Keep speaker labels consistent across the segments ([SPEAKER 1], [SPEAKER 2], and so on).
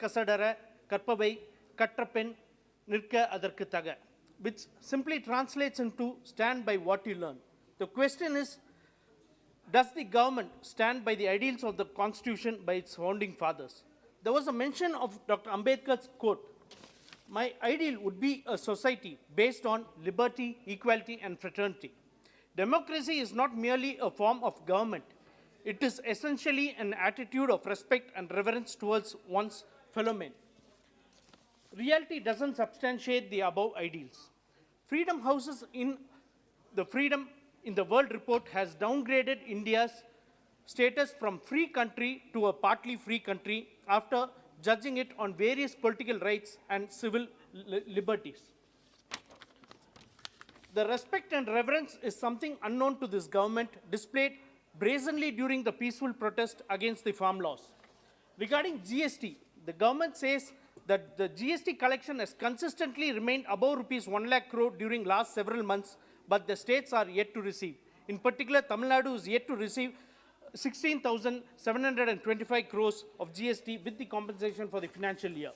[SPEAKER 1] Kasadara, Karpavai, Katrapen, Nirka Adarku Taga, which simply translates into stand by what you learn. The question is, does the government stand by the ideals of the Constitution by its founding fathers? There was a mention of Dr. Ambedkar's quote, "My ideal would be a society based on liberty, equality, and fraternity." Democracy is not merely a form of government. It is essentially an attitude of respect and reverence towards one's fellow men. Reality doesn't substantiate the above ideals. Freedom Houses in the Freedom in the World report has downgraded India's status from free country to a partly free country after judging it on various political rights and civil liberties. The respect and reverence is something unknown to this government, displayed brazenly during the peaceful protest against the farm laws. Regarding GST, the government says that the GST collection has consistently remained above rupees 1 lakh crore during last several months, but the states are yet to receive. In particular, Tamil Nadu is yet to receive 16,725 crores of GST with the compensation for the financial year.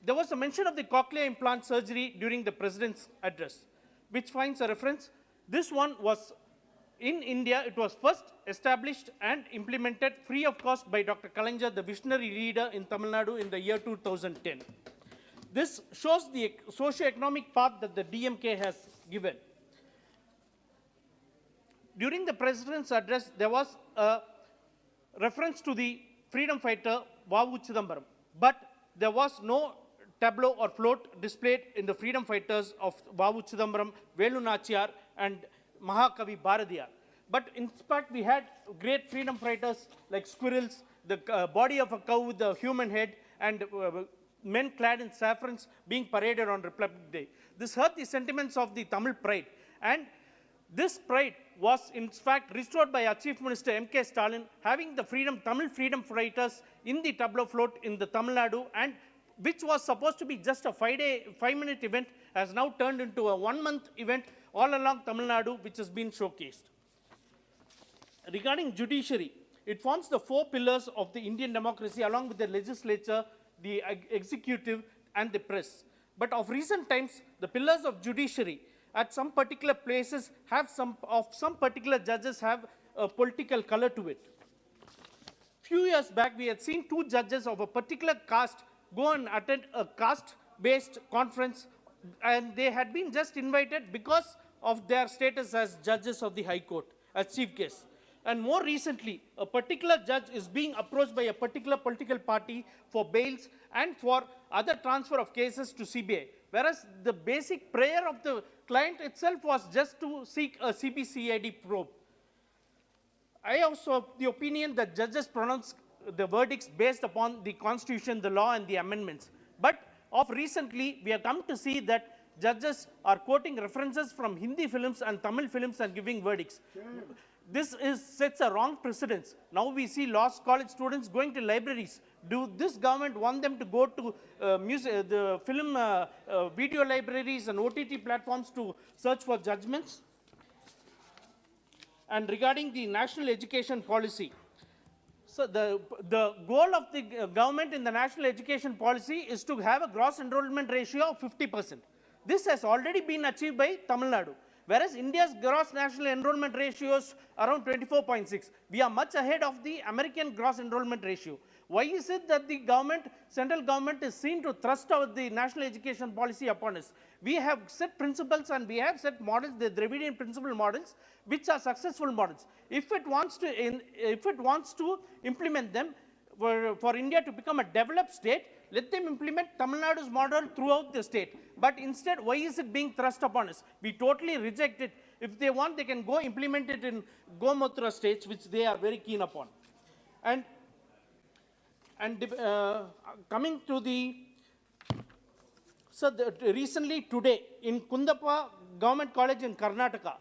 [SPEAKER 1] There was a mention of the cochlear implant surgery during the President's address, which finds a reference. This one was in India. It was first established and implemented free of cost by Dr. Kalenjar, the visionary leader in Tamil Nadu in the year 2010. This shows the socio-economic path that the DMK has given. During the President's address, there was a reference to the freedom fighter Vavu Chidambaram, but there was no tableau or float displayed in the freedom fighters of Vavu Chidambaram, Velu Nachiyar, and Mahakavi Bharadiyar. But in fact, we had great freedom fighters like squirrels, the body of a cow with a human head, and men clad in saffrons being paraded on Republic Day. This hurt the sentiments of the Tamil pride. And this pride was in fact restored by our Chief Minister M.K. Stalin, having the Tamil freedom fighters in the tableau float in the Tamil Nadu, and which was supposed to be just a 5-minute event, has now turned into a 1-month event all along Tamil Nadu, which has been showcased. Regarding judiciary, it forms the 4 pillars of the Indian democracy along with the legislature, the executive, and the press. But of recent times, the pillars of judiciary at some particular places have some particular judges have a political color to it. Few years back, we had seen 2 judges of a particular caste go and attend a caste-based conference, and they had been just invited because of their status as judges of the High Court, as chief guests. And more recently, a particular judge is being approached by a particular political party for bails and for other transfer of cases to CBI, whereas the basic prayer of the client itself was just to seek a CBCID probe. I also have the opinion that judges pronounce the verdicts based upon the Constitution, the law, and the amendments. But of recently, we have come to see that judges are quoting references from Hindi films and Tamil films and giving verdicts. This sets a wrong precedence. Now we see law college students going to libraries. Do this government want them to go to the film video libraries and OTT platforms to search for judgments? And regarding the national education policy, so the goal of the government in the national education policy is to have a gross enrollment ratio of 50%. This has already been achieved by Tamil Nadu, whereas India's gross national enrollment ratio is around 24.6. We are much ahead of the American gross enrollment ratio. Why is it that the central government is seen to thrust out the national education policy upon us? We have set principles and we have set models, the Dravidian principle models, which are successful models. If it wants to implement them for India to become a developed state, let them implement Tamil Nadu's model throughout the state. But instead, why is it being thrust upon us? We totally reject it. If they want, they can go implement it in Gomutra states, which they are very keen upon. And coming to recently today in Kundappa Government College in Karnataka,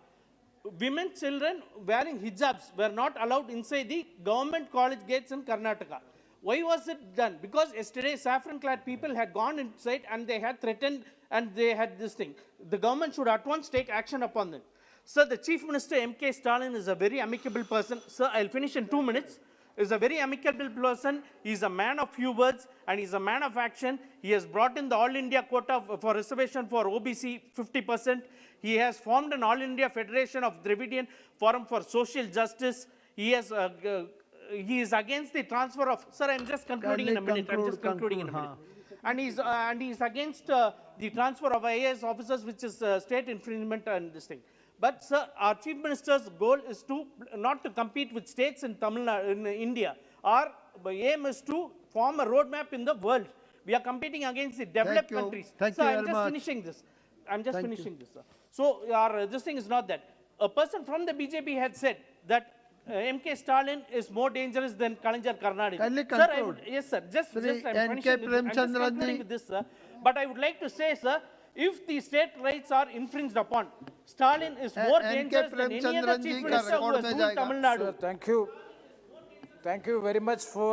[SPEAKER 1] women children wearing hijabs were not allowed inside the government college gates in Karnataka. Why was it done? Because yesterday saffron-clad people had gone inside and they had threatened and they had this thing. The government should at once take action upon them. Sir, the Chief Minister M.K. Stalin is a very amicable person. Sir, I'll finish in 2 minutes. is a very amicable person. He is a man of few words and he is a man of action. He has brought in the All India quota for reservation for OBC 50%. He has formed an All India Federation of Dravidian Forum for Social Justice. He is against the transfer of, sir, I'm just concluding in a minute. I'm just concluding in a minute. And he's against the transfer of IAS officers, which is state infringement and this thing. But sir, our Chief Minister's goal is to not to compete with states in in India. Our aim is to form a roadmap in the world. We are competing against the developed countries.
[SPEAKER 2] Thank
[SPEAKER 1] so
[SPEAKER 2] you
[SPEAKER 1] I'm
[SPEAKER 2] very
[SPEAKER 1] just
[SPEAKER 2] much.
[SPEAKER 1] finishing this. I'm just finishing this, sir. So this thing is not that. A person from the BJP had said that M.K. Stalin is more dangerous than Kalanjar Karnataka.
[SPEAKER 2] Kindly
[SPEAKER 1] Sir,
[SPEAKER 2] conclude.
[SPEAKER 1] yes, sir. Just I'm
[SPEAKER 2] N.K.
[SPEAKER 1] finishing with, I'm just
[SPEAKER 2] Premchandran
[SPEAKER 1] concluding
[SPEAKER 2] ji.
[SPEAKER 1] with this, sir. But I would like to say, sir, if the state rights are infringed upon, Stalin is more dangerous than any other
[SPEAKER 2] Premchandran
[SPEAKER 1] chief
[SPEAKER 2] ji ka
[SPEAKER 1] minister who
[SPEAKER 2] record
[SPEAKER 1] has
[SPEAKER 2] mein
[SPEAKER 1] ruled
[SPEAKER 2] jayega.
[SPEAKER 1] Tamil Nadu.
[SPEAKER 3] Sir, thank you. Thank you very much for